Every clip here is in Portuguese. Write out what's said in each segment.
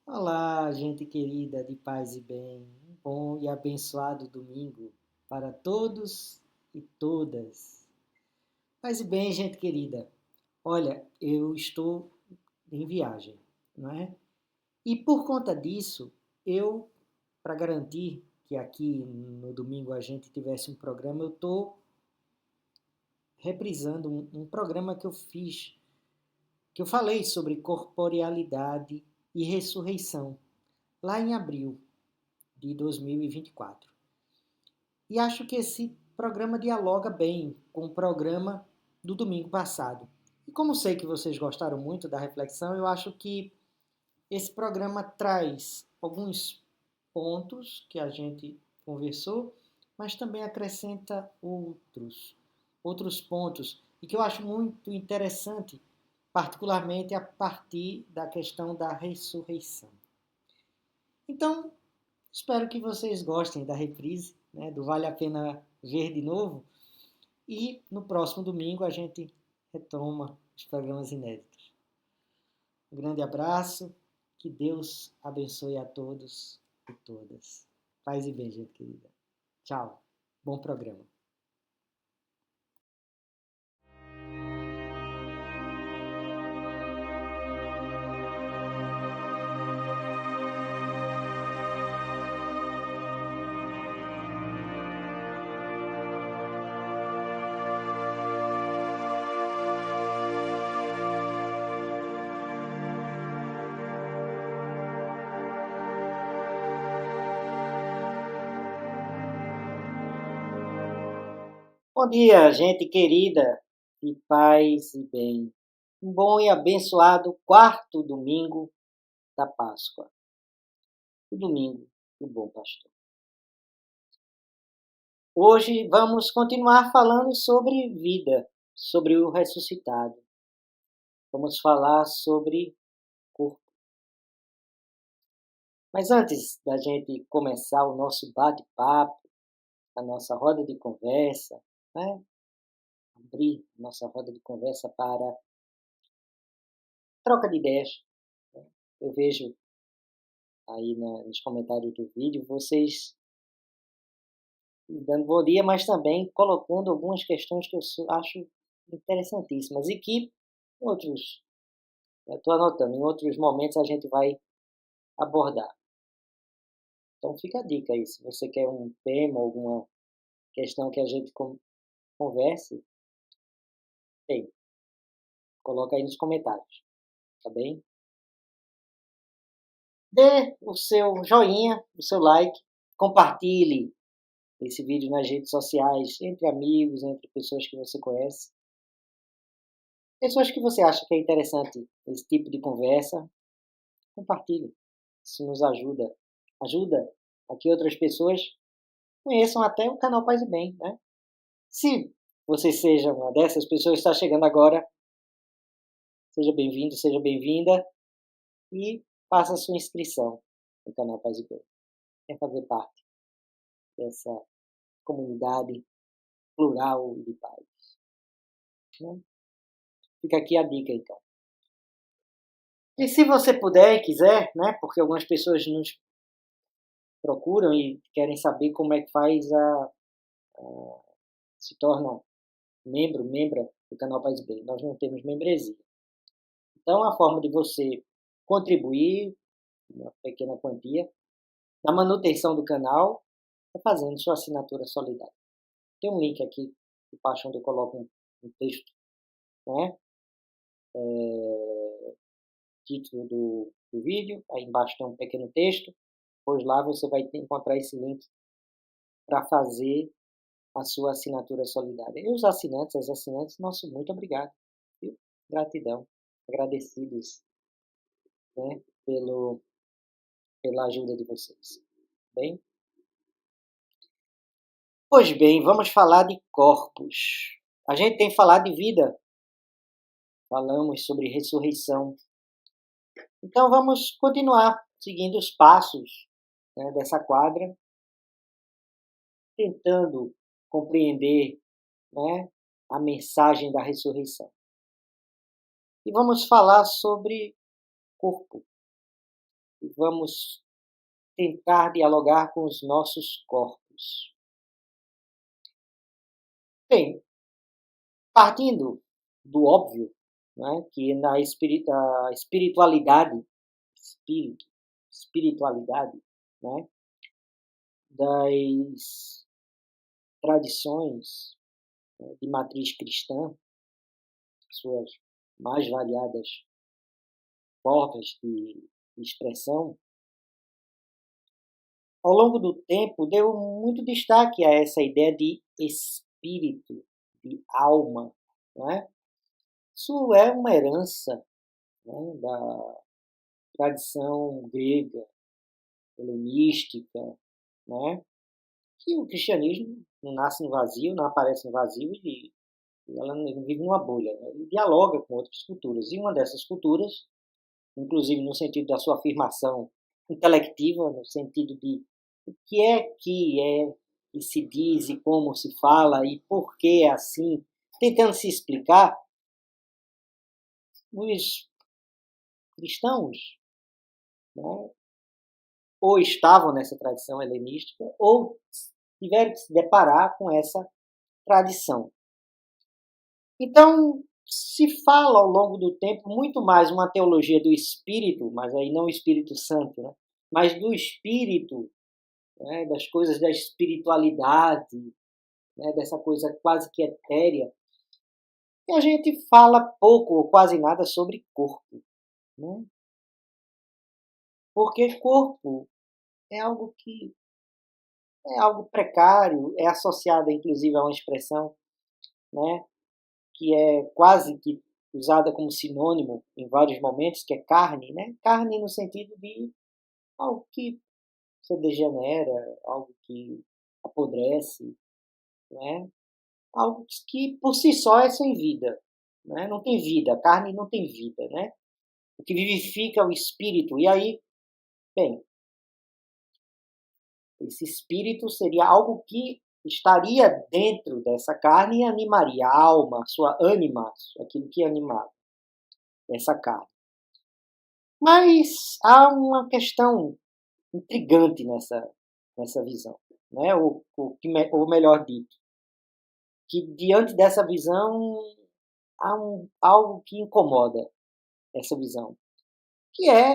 Olá, gente querida de paz e bem. Um bom e abençoado domingo para todos e todas. Paz e bem, gente querida. Olha, eu estou em viagem, não é? E por conta disso, eu, para garantir que aqui no domingo a gente tivesse um programa, eu estou reprisando um programa que eu fiz, que eu falei sobre corporealidade e ressurreição, lá em abril de 2024. E acho que esse programa dialoga bem com o programa do domingo passado. E como sei que vocês gostaram muito da reflexão, eu acho que esse programa traz alguns pontos que a gente conversou, mas também acrescenta outros pontos, e que eu acho muito interessante, particularmente a partir da questão da ressurreição. Então, espero que vocês gostem da reprise, né, do Vale a Pena Ver de Novo. E no próximo domingo a gente retoma os programas inéditos. Um grande abraço, que Deus abençoe a todos e todas. Paz e bem, gente querida. Tchau. Bom programa. Bom dia, gente querida, de paz e bem. Um bom e abençoado quarto domingo da Páscoa. O domingo do Bom Pastor. Hoje vamos continuar falando sobre vida, sobre o ressuscitado. Vamos falar sobre corpo. Mas antes da gente começar o nosso bate-papo, a nossa roda de conversa, né? Abrir nossa roda de conversa para troca de ideias. Né? Eu vejo aí nos comentários do vídeo vocês dando bom dia, mas também colocando algumas questões que eu acho interessantíssimas e que outros, eu estou anotando, em outros momentos a gente vai abordar. Então fica a dica aí, se você quer um tema, alguma questão que a gente converse, bem, coloca aí nos comentários, tá bem? Dê o seu joinha, o seu like, compartilhe esse vídeo nas redes sociais, entre amigos, entre pessoas que você conhece. Pessoas que você acha que é interessante esse tipo de conversa, compartilhe. Isso nos ajuda. Ajuda a que outras pessoas conheçam até o canal Paz e Bem, né? Se você seja uma dessas pessoas que está chegando agora, seja bem-vindo, seja bem-vinda e faça a sua inscrição no canal Paz e Bem. Quer fazer parte dessa comunidade plural de paz. Né? Fica aqui a dica, então. E se você puder e quiser, né, porque algumas pessoas nos procuram e querem saber como é que faz se torna membra do canal Paz e Bem. Nós não temos membresia. Então, a forma de você contribuir, uma pequena quantia, na manutenção do canal, é fazendo sua assinatura solidária. Tem um link aqui, onde eu coloco um texto, né? Título do vídeo, aí embaixo tem um pequeno texto, pois lá você vai encontrar esse link para fazer a sua assinatura solidária. E os assinantes, as assinantes, nosso muito obrigado. Viu? Gratidão. Agradecidos, né, pela ajuda de vocês. Bem? Pois bem, vamos falar de corpos. A gente tem falado de vida, falamos sobre ressurreição. Então vamos continuar seguindo os passos, né, dessa quadra, tentando compreender, né, a mensagem da ressurreição. E vamos falar sobre corpo. e vamos tentar dialogar com os nossos corpos. Bem, partindo do óbvio, né, que na espiritualidade, espiritualidade, né, das tradições, né, de matriz cristã, suas mais variadas formas de expressão, ao longo do tempo deu muito destaque a essa ideia de espírito, de alma, né? Isso é uma herança, né, da tradição grega, helenística, né? Que o cristianismo não nasce no vazio, não aparece no vazio e ela não vive numa bolha, né? Ele dialoga com outras culturas. E uma dessas culturas, inclusive no sentido da sua afirmação intelectiva, no sentido de o que é que se diz e como se fala e por que é assim, tentando se explicar, os cristãos, né, ou estavam nessa tradição helenística ou tiveram que se deparar com essa tradição. Então, se fala ao longo do tempo muito mais uma teologia do Espírito, mas aí não o Espírito Santo, né? Mas do Espírito, né? Das coisas da espiritualidade, né? Dessa coisa quase que etérea. E a gente fala pouco ou quase nada sobre corpo, né? Porque corpo é algo que é algo precário, é associado inclusive a uma expressão, né? Que é quase que usada como sinônimo em vários momentos, que é carne, né? Carne no sentido de algo que se degenera, algo que apodrece, né? Algo que por si só é sem vida, né? Não tem vida, a carne não tem vida, né? O que vivifica é o espírito. E aí, bem, esse espírito seria algo que estaria dentro dessa carne e animaria a alma, sua ânima, aquilo que animava essa carne. Mas há uma questão intrigante nessa visão, né? Ou melhor dito, que diante dessa visão há algo que incomoda essa visão, que é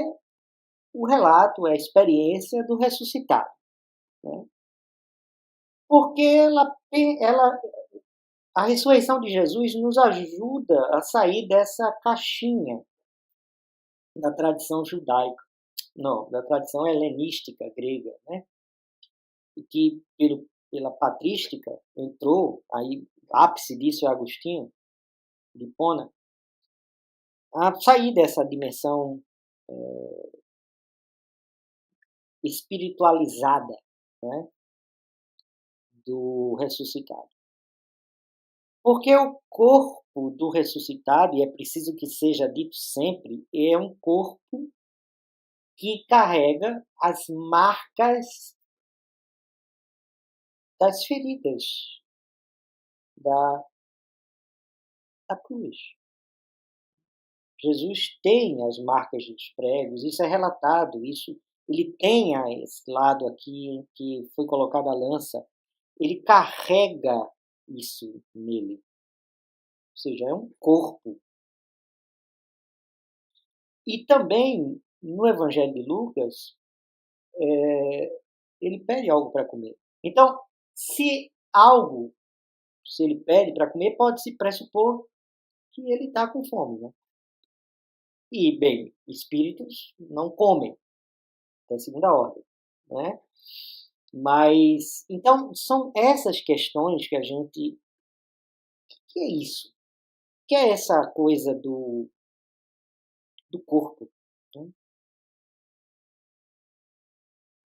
o relato, é a experiência do ressuscitado, né? Porque a ressurreição de Jesus nos ajuda a sair dessa caixinha da tradição judaica, não, da tradição helenística grega, né? E que pela patrística entrou, aí ápice disso é Agostinho, de Hipona, a sair dessa dimensão espiritualizada, né, do ressuscitado. Porque o corpo do ressuscitado, e é preciso que seja dito sempre, é um corpo que carrega as marcas das feridas da, da cruz. Jesus tem as marcas dos pregos, isso é relatado, isso ele tem esse lado aqui em que foi colocada a lança, ele carrega isso nele. Ou seja, é um corpo. E também, no Evangelho de Lucas, ele pede algo para comer. Então, se ele pede para comer, pode-se pressupor que ele está com fome, né? E, bem, espíritos não comem, é a segunda ordem, né? Mas, então, são essas questões que a gente... O que é isso? O que é essa coisa do corpo? Né?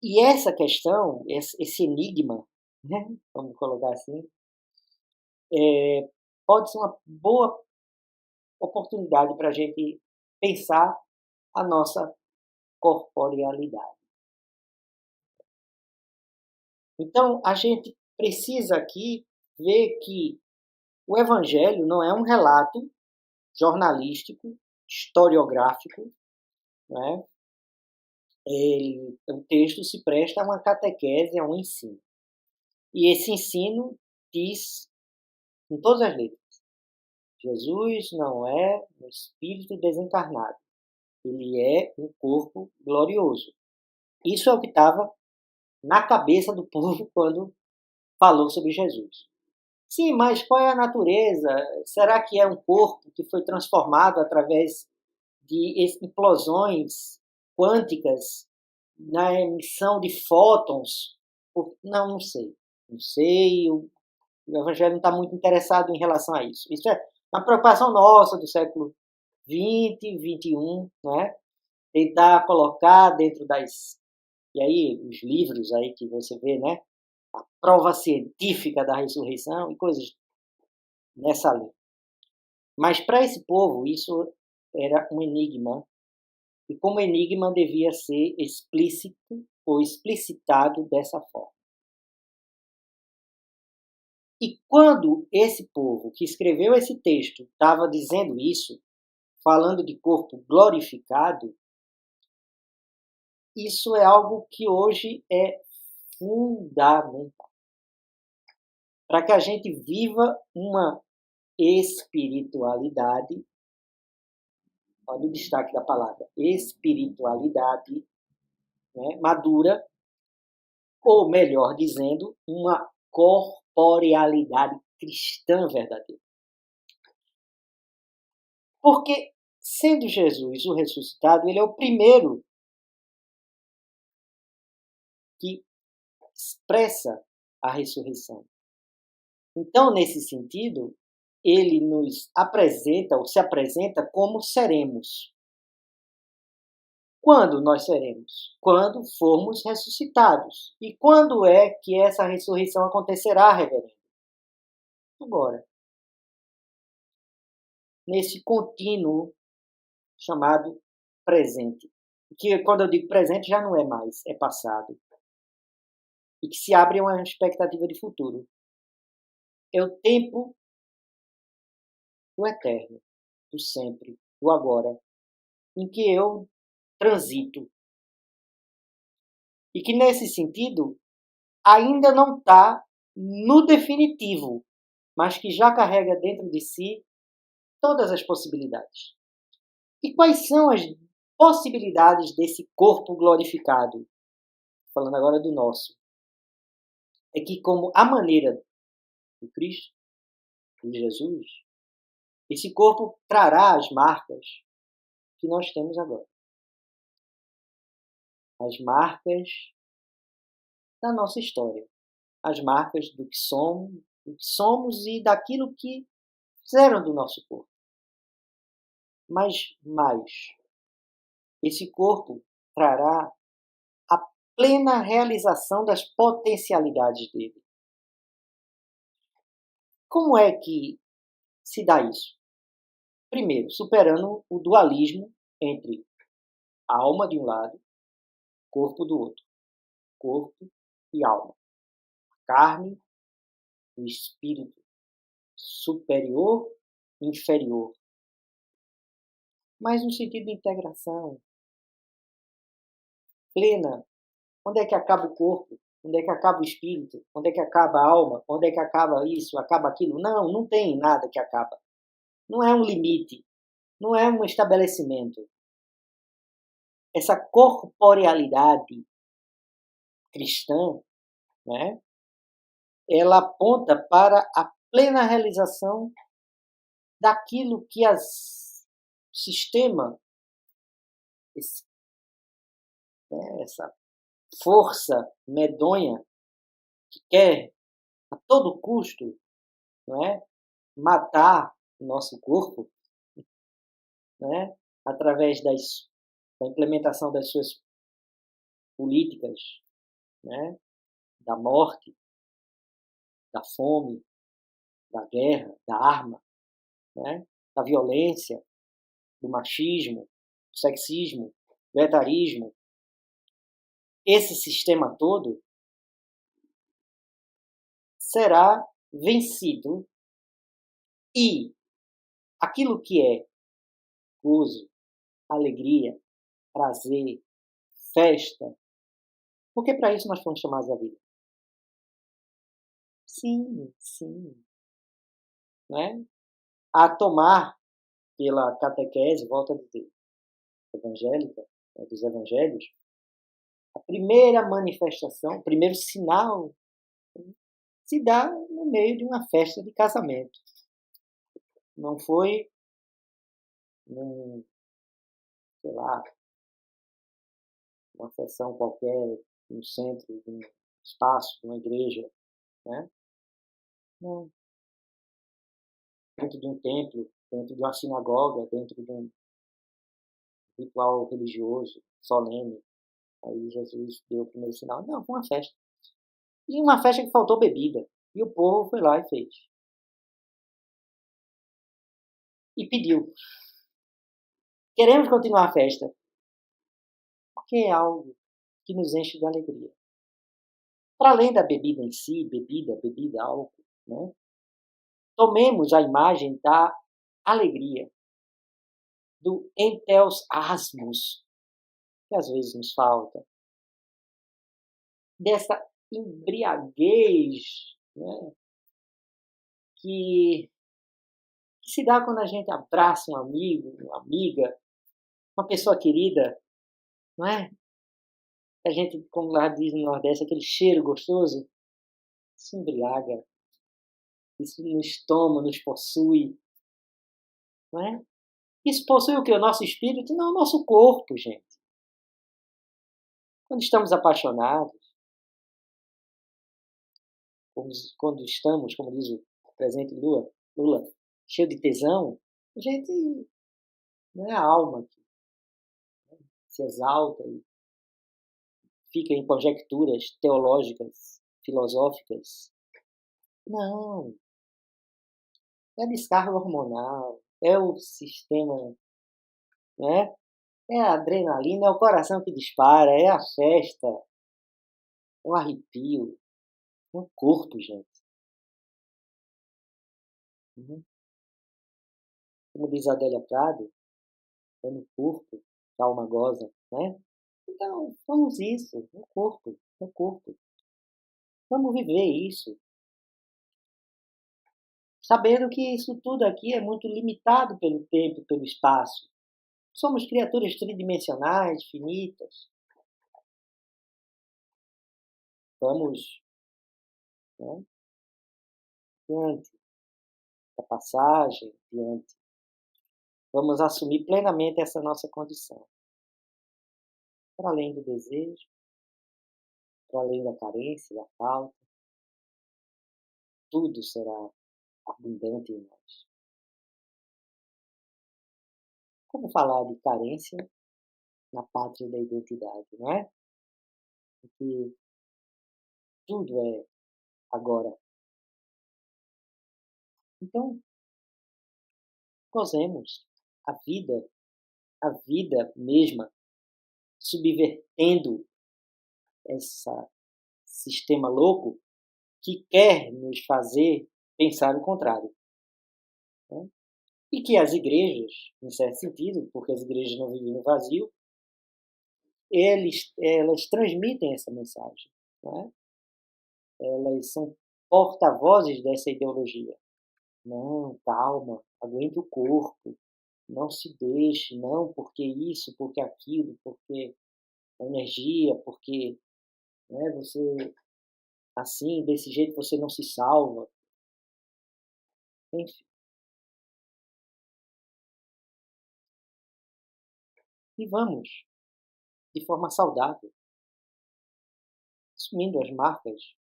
E essa questão, esse enigma, né? Vamos colocar assim, pode ser uma boa oportunidade para a gente pensar a nossa corporealidade. Então, a gente precisa aqui ver que o Evangelho não é um relato jornalístico, historiográfico, né, o texto se presta a uma catequese, a um ensino. E esse ensino diz, em todas as letras, Jesus não é um espírito desencarnado. Ele é um corpo glorioso. Isso é o que estava na cabeça do povo quando falou sobre Jesus. Sim, mas qual é a natureza? Será que é um corpo que foi transformado através de implosões quânticas na emissão de fótons? Não, não sei. Não sei, o Evangelho não está muito interessado em relação a isso. Isso é uma preocupação nossa do século XX, XXI, né? Tentar colocar dentro das... E aí, os livros aí que você vê, né? A prova científica da ressurreição e coisas nessa linha. Mas para esse povo, isso era um enigma. E como enigma devia ser explícito ou explicitado dessa forma. E quando esse povo que escreveu esse texto estava dizendo isso, falando de corpo glorificado, isso é algo que hoje é fundamental. Para que a gente viva uma espiritualidade, olha o destaque da palavra, espiritualidade, né, madura, ou melhor dizendo, uma corporealidade cristã verdadeira. Porque, sendo Jesus o ressuscitado, ele é o primeiro que expressa a ressurreição. Então, nesse sentido, ele nos apresenta, ou se apresenta como seremos. Quando nós seremos? Quando formos ressuscitados. E quando é que essa ressurreição acontecerá, reverendo? Agora. Nesse contínuo chamado presente. Que quando eu digo presente já não é mais, é passado. E que se abre uma expectativa de futuro. É o tempo do eterno, do sempre, do agora, em que eu transito. E que nesse sentido ainda não está no definitivo, mas que já carrega dentro de si todas as possibilidades. E quais são as possibilidades desse corpo glorificado? Falando agora do nosso. É que, como a maneira de Cristo, de Jesus, esse corpo trará as marcas que nós temos agora. As marcas da nossa história. As marcas do que somos e daquilo que fizeram do nosso corpo. Mas mais, esse corpo trará a plena realização das potencialidades dele. Como é que se dá isso? Primeiro, superando o dualismo entre a alma de um lado, corpo do outro. Corpo e alma. Carne e espírito. Superior e inferior. Mas no sentido de integração. Plena. Onde é que acaba o corpo? Onde é que acaba o espírito? Onde é que acaba a alma? Onde é que acaba isso? Acaba aquilo? Não, não tem nada que acaba. Não é um limite. Não é um estabelecimento. Essa corporealidade cristã, né, ela aponta para a plena realização daquilo que o sistema, essa força medonha que quer a todo custo, não é, matar o nosso corpo, né, através da implementação das suas políticas, né, da morte, da fome, da guerra, da arma, né, da violência, do machismo, do sexismo, do etarismo. Esse sistema todo será vencido e aquilo que é gozo, alegria, prazer, festa, porque para isso nós fomos chamados à vida. Sim, sim, né? A tomar pela catequese, volta a dizer, evangélica, dos evangelhos, a primeira manifestação, o primeiro sinal se dá no meio de uma festa de casamento. Não foi num, sei lá, uma sessão qualquer no centro de um espaço, de uma igreja, né? Não. Dentro de um templo, dentro de uma sinagoga, dentro de um ritual religioso, solene. Aí Jesus deu o primeiro sinal. Não, foi uma festa. E uma festa que faltou bebida. E o povo foi lá e fez. E pediu. Queremos continuar a festa. Porque é algo que nos enche de alegria. Para além da bebida em si, bebida, álcool, né? Tomemos a imagem da alegria, do enteosasmos, que às vezes nos falta, dessa embriaguez, né? que se dá quando a gente abraça um amigo, uma amiga, uma pessoa querida, não é? A gente, como lá diz no Nordeste, aquele cheiro gostoso, se embriaga, isso nos toma, nos possui, não é? Isso possui o que? O nosso espírito? Não, o nosso corpo, gente. Quando estamos apaixonados, quando estamos, como diz o presidente Lula, cheio de tesão, a gente não é a alma que se exalta e fica em conjecturas teológicas, filosóficas. Não. É a descarga hormonal, é o sistema, né? É a adrenalina, é o coração que dispara, é a festa, é o arrepio, é o corpo, gente. Uhum. Como diz a Adélia Prado, é no corpo que a alma goza, né? Então, vamos isso, no corpo, no corpo. Vamos viver isso, sabendo que isso tudo aqui é muito limitado pelo tempo, pelo espaço. Somos criaturas tridimensionais, finitas. Vamos, né, diante da passagem, diante. Vamos assumir plenamente essa nossa condição. Para além do desejo, para além da carência, da falta, tudo será abundante em nós. Como falar de carência na pátria da identidade, não é? Porque tudo é agora. Então, gozemos a vida mesma, subvertendo esse sistema louco que quer nos fazer pensar o contrário. Né? E que as igrejas, em certo sentido, porque as igrejas não vivem no vazio, elas transmitem essa mensagem. Né? Elas são porta-vozes dessa ideologia. Não, calma, aguente o corpo, não se deixe, não, porque isso, porque aquilo, porque a energia, porque, né, você, assim, desse jeito você não se salva. Enfim, e vamos, de forma saudável, assumindo as marcas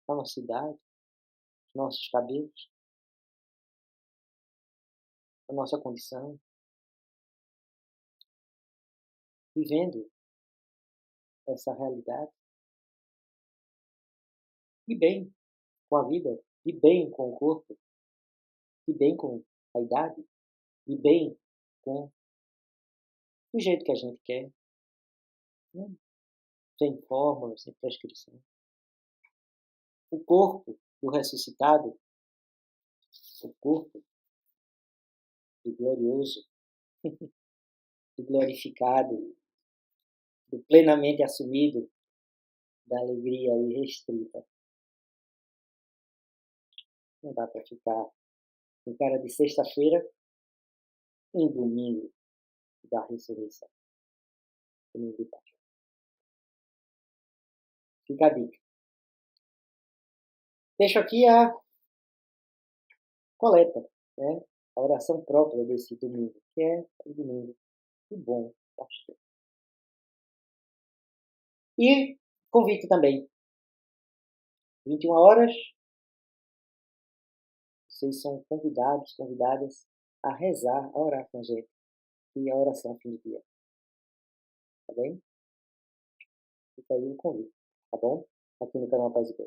da nossa idade, dos nossos cabelos, da nossa condição, vivendo essa realidade, e bem com a vida, e bem com o corpo, e bem com a idade, e bem com do jeito que a gente quer, né? Sem fórmula, sem prescrição. O corpo do ressuscitado, o corpo do glorioso, do glorificado, plenamente assumido da alegria irrestrita. Não dá para ficar com cara de sexta-feira em domingo da ressurreição. Domingo de Páscoa. Fica a dica. Deixo aqui a coleta, né? A oração própria desse domingo, que é o domingo do bom pastor. E convite também, 21 horas, vocês são convidados, convidadas a rezar, a orar com a gente. E a oração fim de dia. Tá bem? Fica aí o convite, tá bom? Aqui no canal Paz e Bem.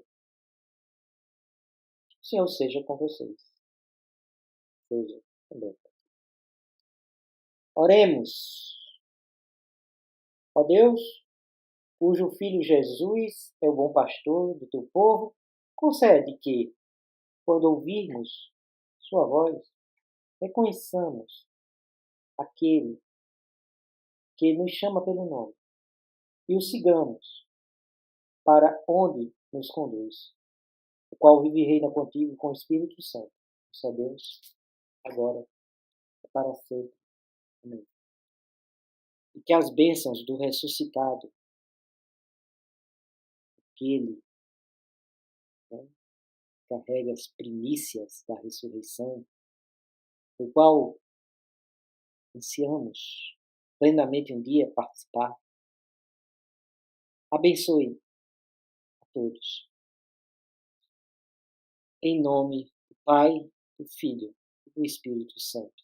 O Senhor seja com vocês. Seja também. Oremos. Ó Deus, cujo Filho Jesus é o bom pastor do teu povo, concede que, quando ouvirmos sua voz, reconheçamos aquele que nos chama pelo nome e o sigamos para onde nos conduz, o qual vive e reina contigo com o Espírito Santo, só Deus, agora e para sempre. Amém. E que as bênçãos do ressuscitado, aquele, né, carrega as primícias da ressurreição, do qual ansiamos plenamente um dia participar, abençoe a todos. Em nome do Pai, do Filho e do Espírito Santo.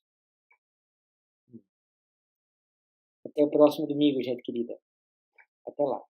Até o próximo domingo, gente querida. Até lá.